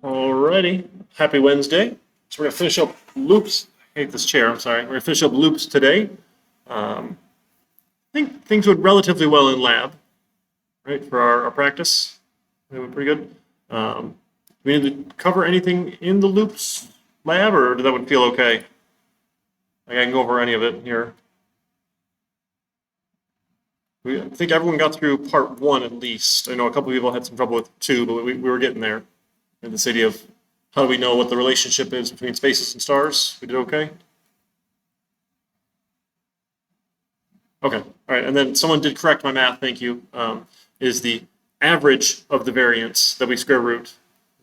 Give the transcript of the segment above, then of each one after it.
Alrighty, happy Wednesday. So we're gonna finish up loops. I hate this chair, I'm sorry. We're gonna finish up loops today. I think things went relatively well in lab, right, for our practice. They went pretty good. We need to cover anything in the loops lab, or did that one feel okay? Like I can go over any of it here. I think everyone got through part one at least. I know a couple of people had some trouble with two, but we were getting there. And this idea of how do we know what the relationship is between spaces and stars? We did okay? Okay, all right, and then someone did correct my math, thank you, is the average of the variance that we square root,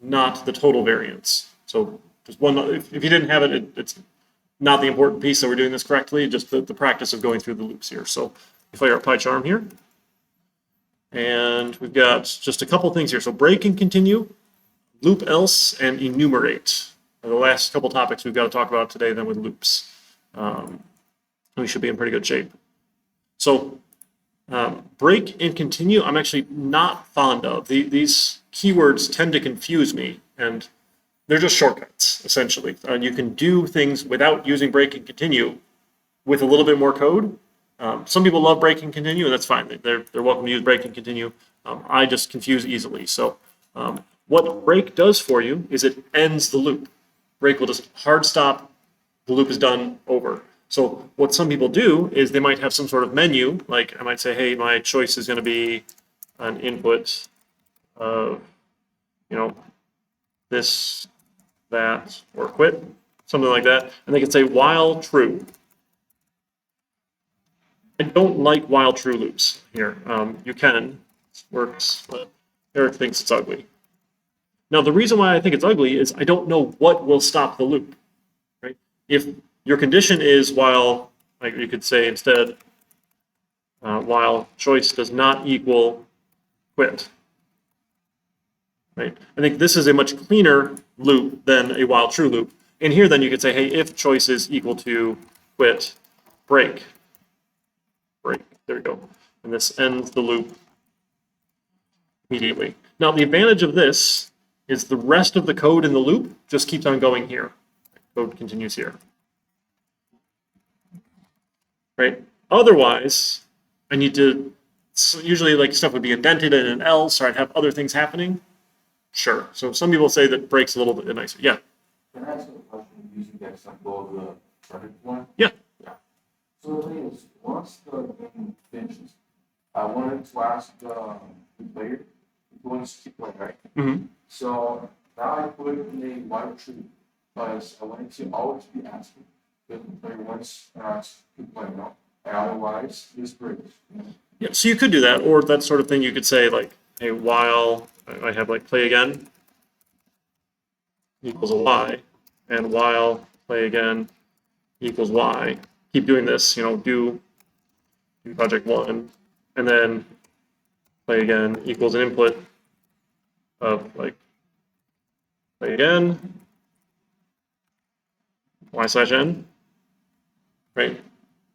not the total variance. So just one, if you didn't have it, it's not the important piece that we're doing this correctly, just the practice of going through the loops here. So we play our PyCharm here. And we've got just a couple things here. So break and continue, loop else, and enumerate are the last couple topics we've got to talk about today then with loops. We should be in pretty good shape. So break and continue, I'm actually not fond of. These keywords tend to confuse me, and they're just shortcuts, essentially. You can do things without using break and continue with a little bit more code. Some people love break and continue, and that's fine. They're welcome to use break and continue. I just confuse easily. So what break does for you is it ends the loop. Break will just hard stop, the loop is done, over. So what some people do is they might have some sort of menu, like I might say, hey, my choice is going to be an input of, this, that, or quit, something like that. And they can say while true. I don't like while true loops here. You can, it works, but Eric thinks it's ugly. Now, the reason why I think it's ugly is I don't know what will stop the loop, right? If your condition is while, like you could say instead, while choice does not equal quit, right? I think this is a much cleaner loop than a while true loop. And here then you could say, hey, if choice is equal to quit, break. Break, there we go. And this ends the loop immediately. Now the advantage of this is the rest of the code in the loop just keeps on going here. Code continues here. Right? Otherwise, I need to, so usually like stuff would be indented in an else, or I'd have other things happening. Sure. So some people say that breaks a little bit nicer. Yeah. Can I ask a question using the example of the project one? Yeah. So the thing is, once the game finishes, I wanted to ask the player if he wants to keep playing, right? Mm-hmm. So now I put in a while true because I wanted to always be asking if the player wants to keep playing, no? And otherwise, this breaks. Yeah, so you could do that, or that sort of thing you could say like, hey, while I have like play again equals a y, and while play again equals y. Keep doing this, do project one, and then play again equals an input of like play again, y/n, right?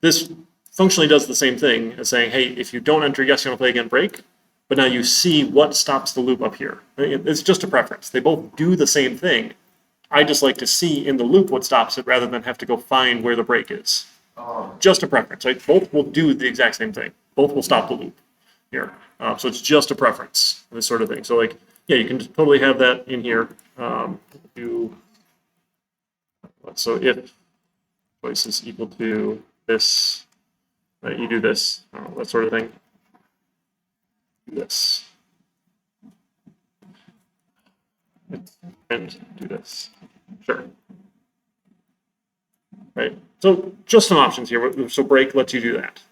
This functionally does the same thing as saying, hey, if you don't enter yes, you're gonna play again, break, but now you see what stops the loop up here. It's just a preference. They both do the same thing. I just like to see in the loop what stops it rather than have to go find where the break is. Just a preference, right? Both will do the exact same thing. Both will stop the loop here. So it's just a preference, this sort of thing. So like, yeah, you can totally have that in here. So if choice is equal to this, right, you do this, that sort of thing. Do this. And do this. Sure. Right. So just some options here. So break lets you do that.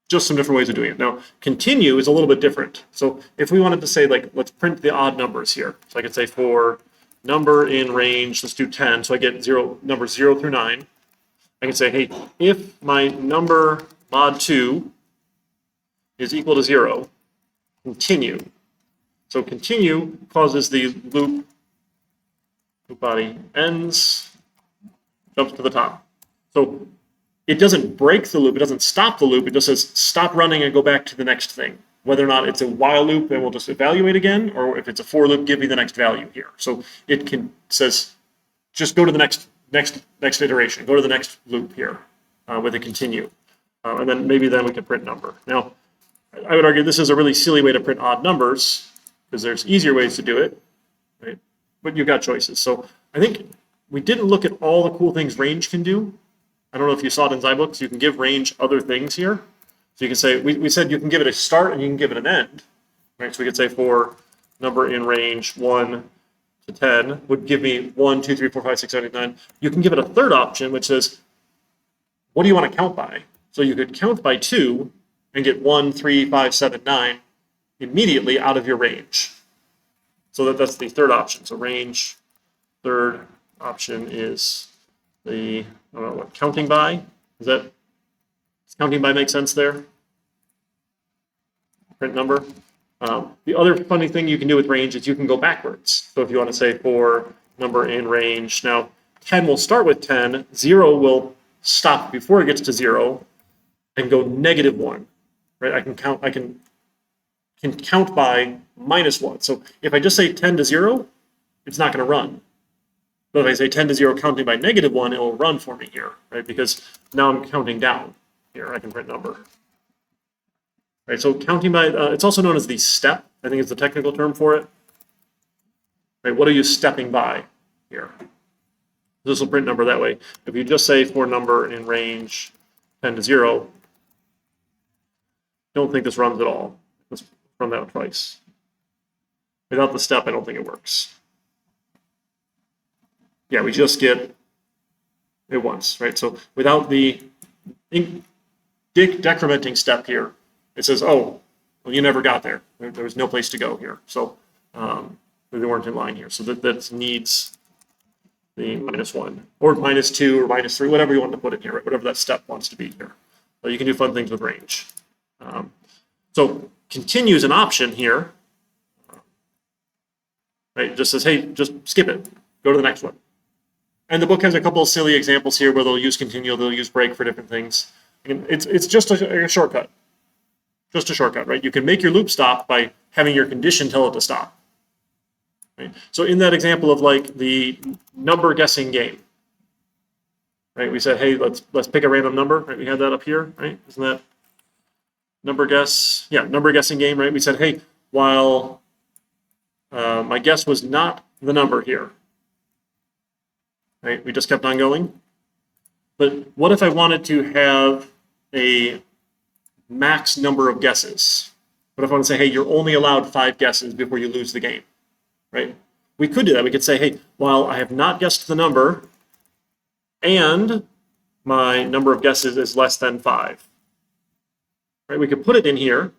Just some different ways of doing it. Now, continue is a little bit different. So if we wanted to say, like, let's print the odd numbers here. So I could say for number in range, let's do 10. So I get numbers 0 through 9. I can say, hey, if my number mod 2 is equal to 0, continue. So continue causes the loop body ends, jumps to the top. So it doesn't break the loop, it doesn't stop the loop, it just says stop running and go back to the next thing. whether or not it's a while loop and we'll just evaluate again, or if it's a for loop, give me the next value here. So it says, just go to the next iteration, go to the next loop here with a continue. And then maybe then we can print number. Now, I would argue this is a really silly way to print odd numbers because there's easier ways to do it, right? But you've got choices. So I think we didn't look at all the cool things range can do. I don't know if you saw it in Zybooks. You can give range other things here. So you can say, we said you can give it a start and you can give it an end, right? So we could say for number in range 1 to 10 would give me 1, 2, 3, 4, 5, 6, 7, 8, 9. You can give it a third option, which says, what do you want to count by? So you could count by 2 and get 1, 3, 5, 7, 9 immediately out of your range. So that's the third option. So range, third option is the, I don't know what, counting by? Does counting by make sense there? Print number. The other funny thing you can do with range is you can go backwards. So if you want to say for number in range, now 10 will start with 10, 0 will stop before it gets to 0 and go -1, right? I can count by -1. So if I just say 10 to 0, it's not going to run. But if I say 10 to 0 counting by -1, it will run for me here, right? Because now I'm counting down. Here, I can print number. Right, so counting by, it's also known as the step, I think is the technical term for it. Right, what are you stepping by here? This will print number that way. If you just say for number in range 10 to 0, don't think this runs at all. Let's run that twice. Without the step, I don't think it works. Yeah, we just get it once, right? So without the decrementing step here, it says, oh, well, you never got there. There was no place to go here. So they weren't in line here. So that needs the -1 or -2 or -3, whatever you want to put in here, right? Whatever that step wants to be here. So you can do fun things with range. So continue is an option here. Right? It just says, hey, just skip it. Go to the next one. And the book has a couple of silly examples here where they'll use continue, they'll use break for different things. And it's just a shortcut. Just a shortcut, right? You can make your loop stop by having your condition tell it to stop. Right? So in that example of like the number guessing game, right? We said, hey, let's pick a random number. Right? We had that up here, right? Isn't that number guess? Yeah, number guessing game, right? We said, hey, while my guess was not the number here, right? We just kept on going. But what if I wanted to have a max number of guesses? What if I want to say, hey, you're only allowed 5 guesses before you lose the game, right? We could do that. We could say, hey, while I have not guessed the number and my number of guesses is less than 5, right? We could put it in here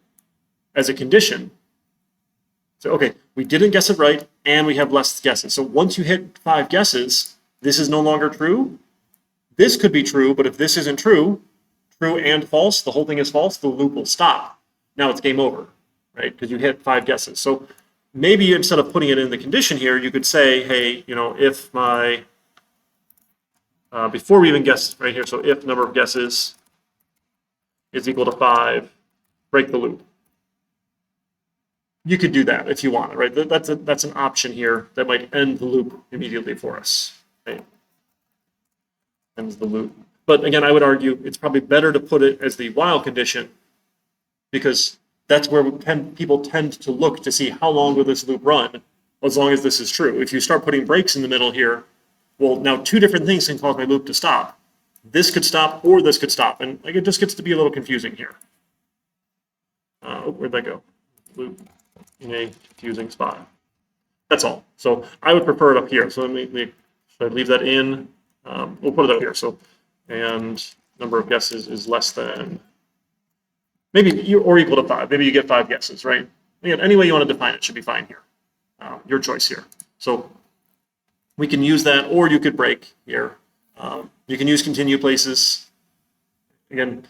as a condition. So, okay, we didn't guess it right and we have less guesses. So once you hit 5 guesses, this is no longer true. This could be true, but if this isn't true, true and false, the whole thing is false, the loop will stop. Now it's game over, right? Because you hit 5 guesses. So maybe instead of putting it in the condition here, you could say, hey, you know, if my, before we even guess right here, so if number of guesses is equal to 5, break the loop. You could do that if you want, right? That's an option here that might end the loop immediately for us, right? Ends the loop. But again, I would argue it's probably better to put it as the while condition because that's where people tend to look to see how long will this loop run as long as this is true. If you start putting breaks in the middle here, well, now 2 different things can cause my loop to stop. This could stop or this could stop. And like it just gets to be a little confusing here. Where'd that go? Loop in a confusing spot. That's all. So I would prefer it up here. So should I leave that in? We'll put it up here. So, and number of guesses is less than, maybe, or equal to 5. Maybe you get 5 guesses, right? Again, any way you want to define it should be fine here. Your choice here. So we can use that, or you could break here. You can use continue places. Again,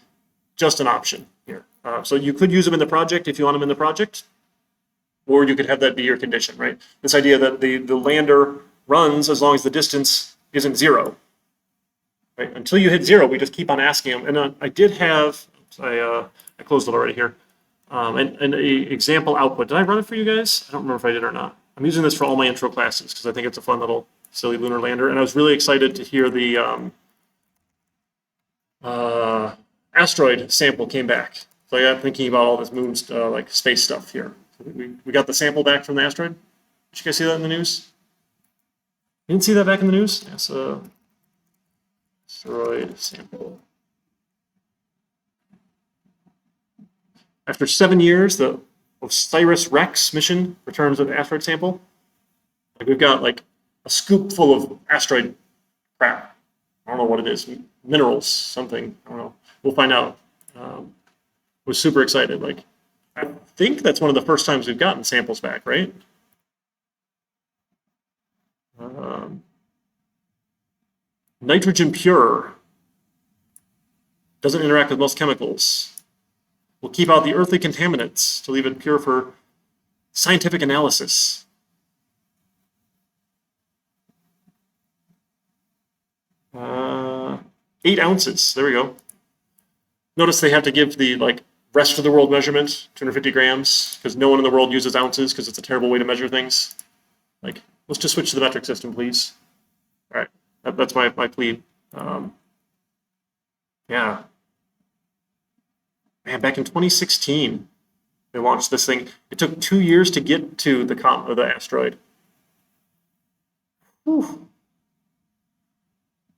just an option here. So you could use them in the project if you want them in the project, or you could have that be your condition, right? This idea that the lander runs as long as the distance isn't 0. Right? Until you hit 0, we just keep on asking them. And I did have, I closed it already here. and a example output. Did I run it for you guys? I don't remember if I did or not. I'm using this for all my intro classes because I think it's a fun little silly lunar lander. And I was really excited to hear the asteroid sample came back. So I got thinking about all this moon, like space stuff here. We got the sample back from the asteroid. Did you guys see that in the news? You didn't see that back in the news? Yes, asteroid sample. After 7 years, the OSIRIS-REx mission returns with asteroid sample. Like we've got like a scoop full of asteroid crap. I don't know what it is, minerals, something. I don't know. We'll find out. Was super excited. Like I think that's one of the first times we've gotten samples back, right? Nitrogen pure. Doesn't interact with most chemicals. We'll keep out the earthly contaminants to leave it pure for scientific analysis. Uh, 8 ounces. There we go. Notice they have to give the like rest of the world measurement, 250 grams, because no one in the world uses ounces because it's a terrible way to measure things. Like, let's just switch to the metric system, please. All right, that's my plea. Yeah. Man, back in 2016, they launched this thing. It took 2 years to get to the asteroid. Whew.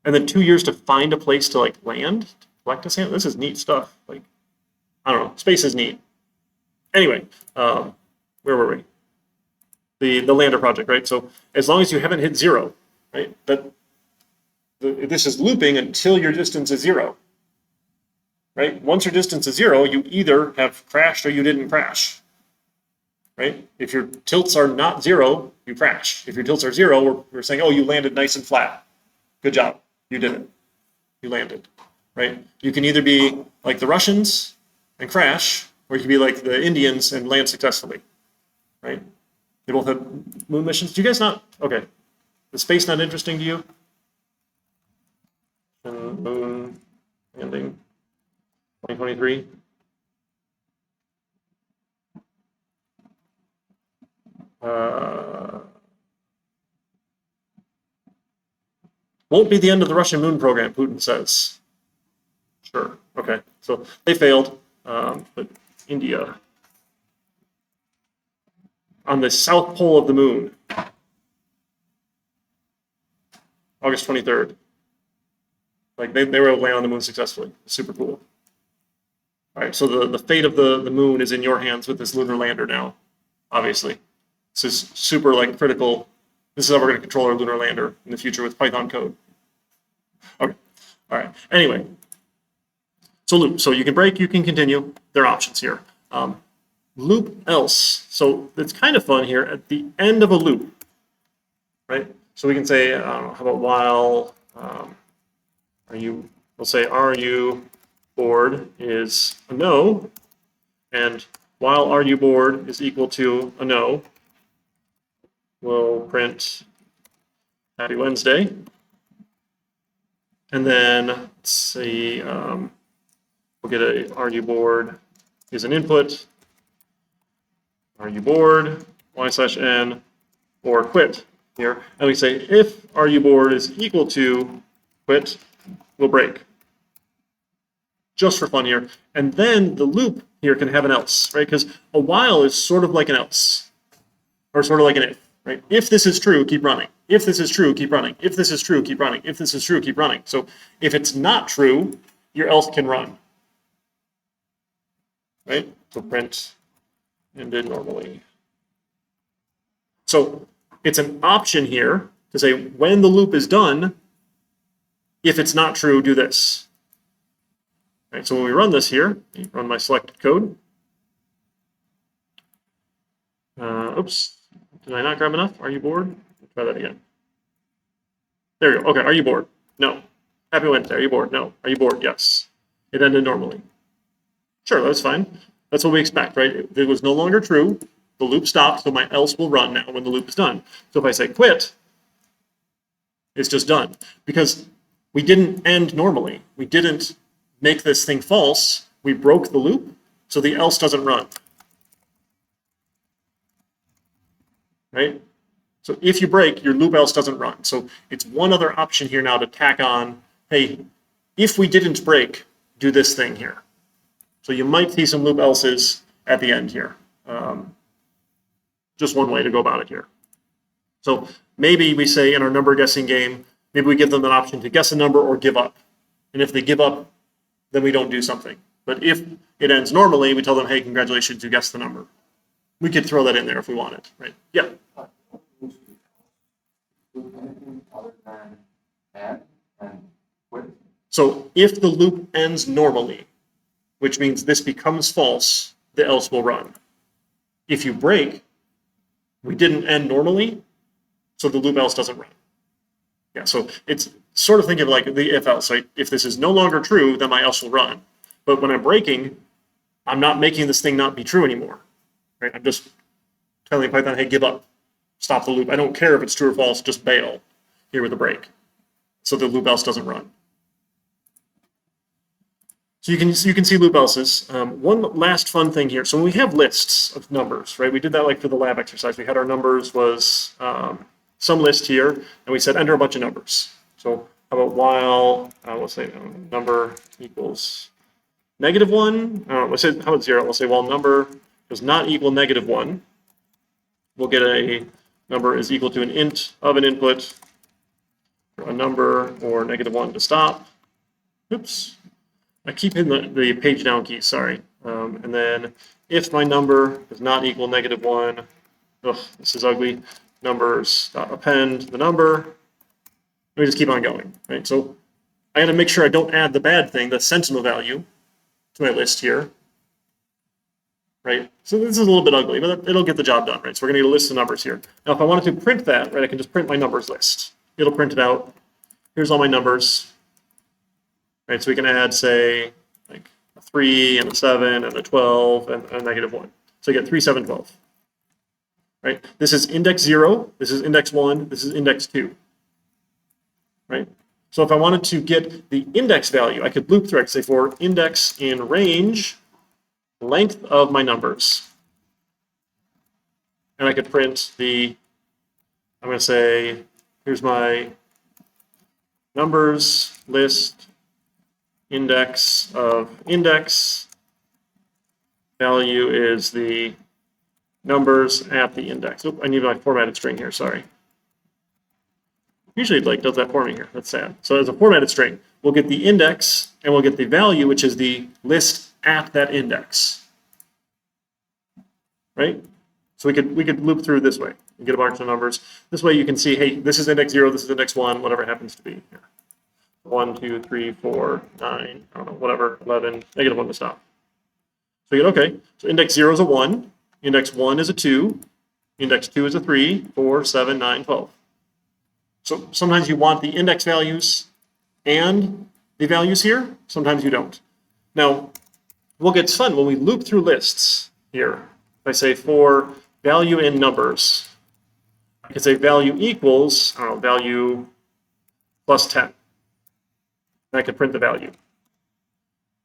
And then 2 years to find a place to like land, to collect a sample. This is neat stuff. Like, I don't know, space is neat. Anyway, where were we? The lander project, right? So as long as you haven't hit 0, right? This is looping until your distance is 0. Right? Once your distance is 0, you either have crashed or you didn't crash. Right? If your tilts are not 0, you crash. If your tilts are 0, we're saying, oh, you landed nice and flat. Good job. You did it. You landed. Right? You can either be like the Russians and crash, or you can be like the Indians and land successfully. Right? They both have moon missions. Do you guys not? Okay. Is space not interesting to you? Moon landing. 2023. Won't be the end of the Russian moon program, Putin says. Sure. Okay. So they failed, but India on the south pole of the moon, August 23rd. Like they were able to land on the moon successfully. Super cool. All right, so the fate of the moon is in your hands with this lunar lander now, obviously. This is super like critical. This is how we're going to control our lunar lander in the future with Python code. Okay, all right. Anyway, so loop. So you can break, you can continue. There are options here. Loop else. So it's kind of fun here at the end of a loop, right? So we can say, how about while we'll say, are you board is a no, and while are you board is equal to a no, we'll print happy Wednesday. And then let's see, we'll get a are you board is an input, are you board, y/n, or quit here. And we say if are you board is equal to quit, we'll break. Just for fun here. And then the loop here can have an else, right? Because a while is sort of like an else, or sort of like an if, right? If this is true, keep running. If this is true, keep running. If this is true, keep running. If this is true, keep running. So if it's not true, your else can run, right? So print ended normally. So it's an option here to say when the loop is done, if it's not true, do this. Right, so when we run this here, run my selected code. Oops, did I not grab enough? Are you bored? Let's try that again. There we go. Okay, are you bored? No. Happy Wednesday. Are you bored? No. Are you bored? Yes. It ended normally. Sure, that's fine. That's what we expect, right? It was no longer true. The loop stopped, so my else will run now when the loop is done. So if I say quit, it's just done. Because we didn't end normally. We didn't make this thing false. We broke the loop. so the else doesn't run, right? So if you break, your loop else doesn't run. So it's one other option here now to tack on, hey, if we didn't break, do this thing here. So you might see some loop else's at the end here. Just one way to go about it here. So maybe we say in our number guessing game, maybe we give them an option to guess a number or give up. And if they give up, then we don't do something. But if it ends normally, we tell them, hey, congratulations, you guessed the number. We could throw that in there if we wanted, right? Yeah. Anything other than add and quit? So if the loop ends normally, which means this becomes false, the else will run. If you break, we didn't end normally, so the loop else doesn't run. Yeah, so it's sort of think of like the if else. Right? If this is no longer true, then my else will run. But when I'm breaking, I'm not making this thing not be true anymore. Right? I'm just telling Python, hey, give up, stop the loop. I don't care if it's true or false, just bail here with a break. So the loop else doesn't run. So you can see loop else's. One last fun thing here. So when we have lists of numbers, right? We did that like for the lab exercise. We had our numbers was some list here, and we said enter a bunch of numbers. So how about while, let's say number equals -1. Let's say, how about 0? We'll say while number does not equal -1, we'll get a number is equal to an int of an input, a number, or -1 to stop. Oops. I keep hitting the page down key, sorry. And then if my number does not equal -1, this is ugly, numbers append the number. Let me just keep on going, right? So I got to make sure I don't add the bad thing, the sentinel value, to my list here, right? So this is a little bit ugly, but it'll get the job done, right? So we're going to get a list of numbers here. Now, if I wanted to print that, right, I can just print my numbers list. It'll print it out. Here's all my numbers. Right, so we can add, say, like a 3 and a 7 and a 12 and a -1. So you get 3, 7, 12. Right? This is index 0, this is index 1, this is index 2. Right? So if I wanted to get the index value, I could loop through, I could say for index in range, length of my numbers. And I could print the, I'm going to say, here's my numbers list, index of index, value is the numbers at the index. Oop, I need my formatted string here, sorry. Usually it like does that for me here, that's sad. So as a formatted string, we'll get the index and we'll get the value, which is the list at that index. Right? So we could loop through this way and get a bunch of numbers. This way you can see, hey, this is index 0, this is index 1, whatever it happens to be here. 1, 2, 3, 4, 9, I don't know, whatever, 11, -1 to stop. So you get, okay, so index 0 is a 1, index 1 is a 2, index 2 is a 3, 4, 7, 9, 12. So sometimes you want the index values and the values here, sometimes you don't. Now, what gets fun when we loop through lists here, if I say for value in numbers, I can say value equals, I don't know, value plus 10. And I can print the value.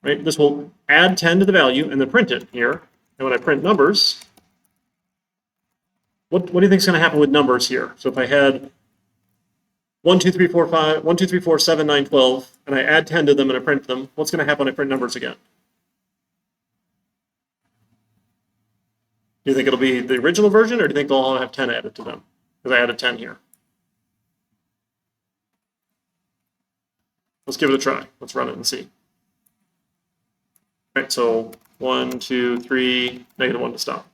Right? This will add 10 to the value and then print it here. And when I print numbers, what do you think is going to happen with numbers here? So if I had 1, 2, 3, 4, 5, 1, 2, 3, 4, 7, 9, 12, and I add 10 to them and I print them, what's going to happen when I print numbers again? Do you think it'll be the original version, or do you think they'll all have 10 added to them? Because I added 10 here. Let's give it a try. Let's run it and see. All right, so 1, 2, 3, -1 to stop.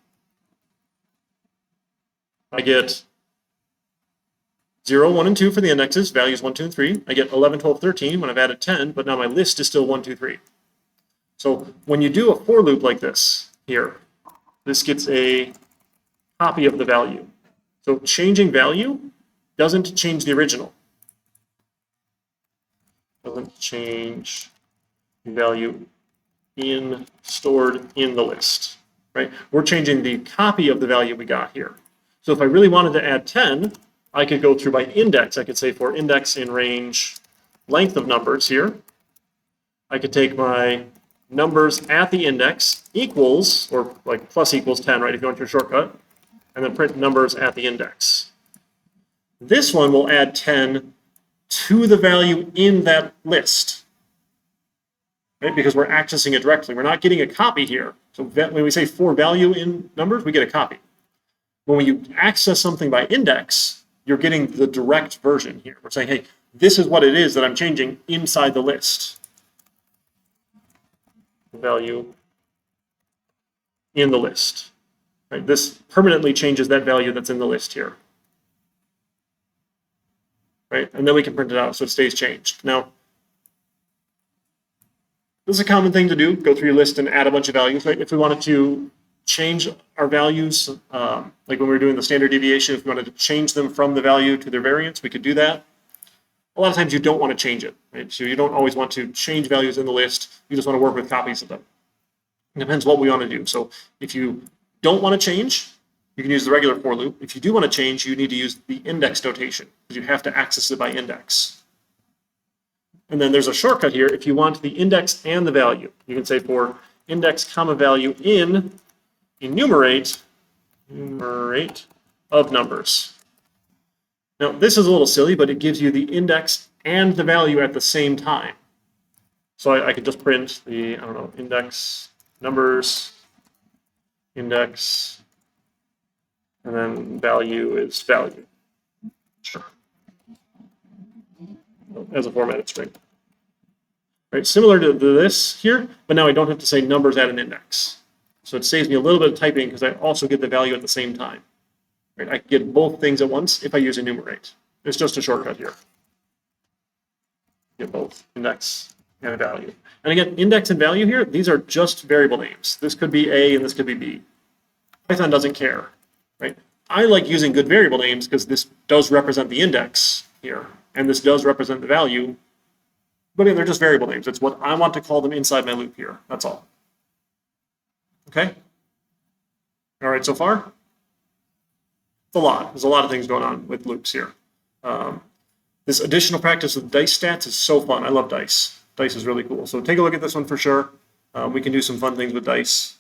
I get 0, 1, and 2 for the indexes, values 1, 2, and 3. I get 11, 12, 13 when I've added 10, but now my list is still 1, 2, 3. So when you do a for loop like this here, this gets a copy of the value. So changing value doesn't change the original. Doesn't change the value stored in the list, right? We're changing the copy of the value we got here. So if I really wanted to add 10, I could go through by index. I could say for index in range length of numbers here. I could take my numbers at the index equals, or like plus equals 10, right, if you want your shortcut, and then print numbers at the index. This one will add 10 to the value in that list, right, because we're accessing it directly. We're not getting a copy here. So when we say for value in numbers, we get a copy. When you access something by index, you're getting the direct version here. We're saying, hey, this is what it is that I'm changing inside the list. The value in the list. Right? This permanently changes that value that's in the list here. Right? And then we can print it out so it stays changed. Now, this is a common thing to do, go through your list and add a bunch of values. Right? If we wanted to change our values, like when we were doing the standard deviation, if we wanted to change them from the value to their variance, we could do that. A lot of times you don't want to change it, right? So you don't always want to change values in the list. You just want to work with copies of them. It depends what we want to do. So if you don't want to change, you can use the regular for loop. If you do want to change, you need to use the index notation because you have to access it by index. And then there's a shortcut here. If you want the index and the value, you can say for index comma value in enumerate of numbers. Now, this is a little silly, but it gives you the index and the value at the same time. So I could just print the, I don't know, index numbers, index, and then value is value. Sure. As a formatted string. Right, similar to this here, but now I don't have to say numbers at an index. So it saves me a little bit of typing because I also get the value at the same time. Right, I can get both things at once if I use enumerate. It's just a shortcut here. Get both index and a value. And again, index and value here, these are just variable names. This could be A and this could be B. Python doesn't care, right? I like using good variable names because this does represent the index here, and this does represent the value, but they're just variable names. It's what I want to call them inside my loop here. That's all. Okay? All right, so far? It's a lot. There's a lot of things going on with loops here. This additional practice with dice stats is so fun. I love dice. Dice is really cool. So take a look at this one for sure. We can do some fun things with dice.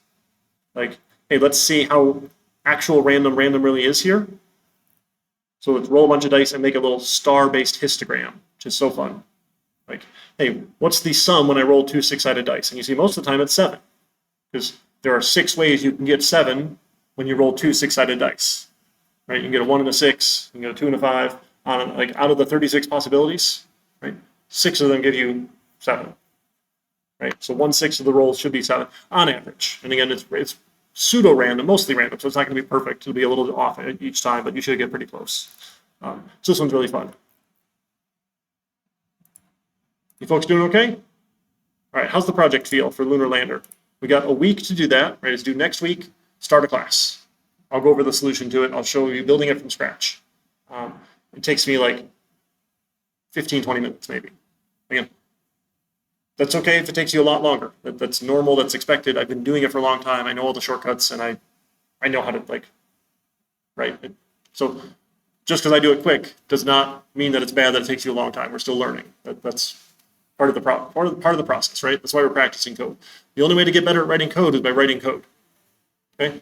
Like, hey, let's see how actual random really is here. So let's roll a bunch of dice and make a little star-based histogram, which is so fun. Like, hey, what's the sum when I roll two six-sided dice? And you see most of the time it's 7, because there are 6 ways you can get 7 when you roll two six-sided dice. Right? You can get a 1 and a 6, you can get a 2 and a 5. Like out of the 36 possibilities, right? 6 of them give you 7. Right? So 1/6 of the rolls should be 7 on average. And again, it's pseudo-random, mostly random, so it's not going to be perfect. It'll be a little off each time, but you should get pretty close. So this one's really fun. You folks doing okay? All right, how's the project feel for Lunar Lander? We got a week to do that, right? It's due next week, start a class. I'll go over the solution to it. I'll show you building it from scratch. It takes me like 15, 20 minutes maybe. Again, that's okay if it takes you a lot longer. That's normal, that's expected. I've been doing it for a long time. I know all the shortcuts and I know how to right? So just because I do it quick does not mean that it's bad that it takes you a long time. We're still learning. That's part of the process, right? That's why we're practicing code. The only way to get better at writing code is by writing code. Okay?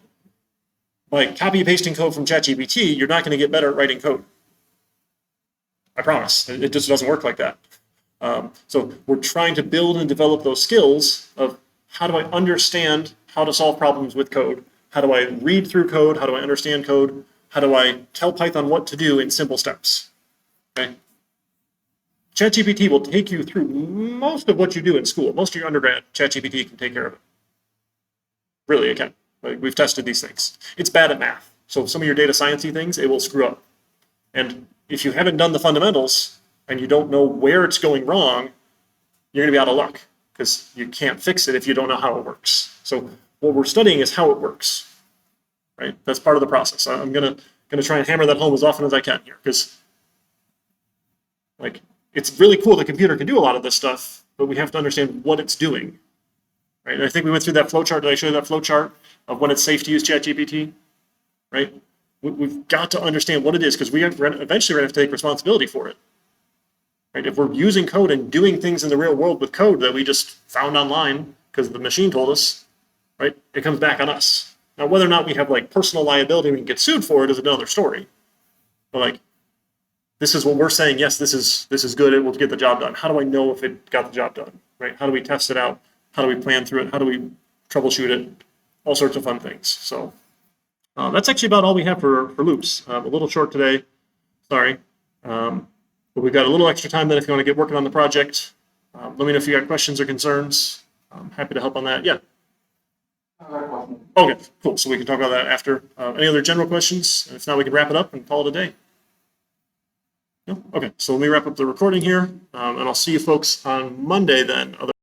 By copy pasting code from ChatGPT, you're not going to get better at writing code. I promise. It just doesn't work like that. So we're trying to build and develop those skills of how do I understand how to solve problems with code? How do I read through code? How do I understand code? How do I tell Python what to do in simple steps? Okay. ChatGPT will take you through most of what you do in school. Most of your undergrad, ChatGPT can take care of it. Really, it can. Like, we've tested these things. It's bad at math. So some of your data science-y things, it will screw up. And if you haven't done the fundamentals and you don't know where it's going wrong, you're going to be out of luck because you can't fix it if you don't know how it works. So what we're studying is how it works, right? That's part of the process. I'm going to try and hammer that home as often as I can here because like it's really cool the computer can do a lot of this stuff, but we have to understand what it's doing, right? And I think we went through that flow chart. Did I show you that flow chart of when it's safe to use ChatGPT, right? We've got to understand what it is because we're eventually going to have to take responsibility for it. Right? If we're using code and doing things in the real world with code that we just found online because the machine told us, right? It comes back on us. Now, whether or not we have like personal liability and we can get sued for it is another story. But like, this is what we're saying. Yes, this is good. It will get the job done. How do I know if it got the job done, right? How do we test it out? How do we plan through it? How do we troubleshoot it? All sorts of fun things. So that's actually about all we have for loops. A little short today, sorry. But we've got a little extra time then if you want to get working on the project. Let me know if you got questions or concerns. I'm happy to help on that. Yeah. I got a question. Okay, cool. So we can talk about that after. Any other general questions? If not, we can wrap it up and call it a day. No? Okay, so let me wrap up the recording here, and I'll see you folks on Monday then.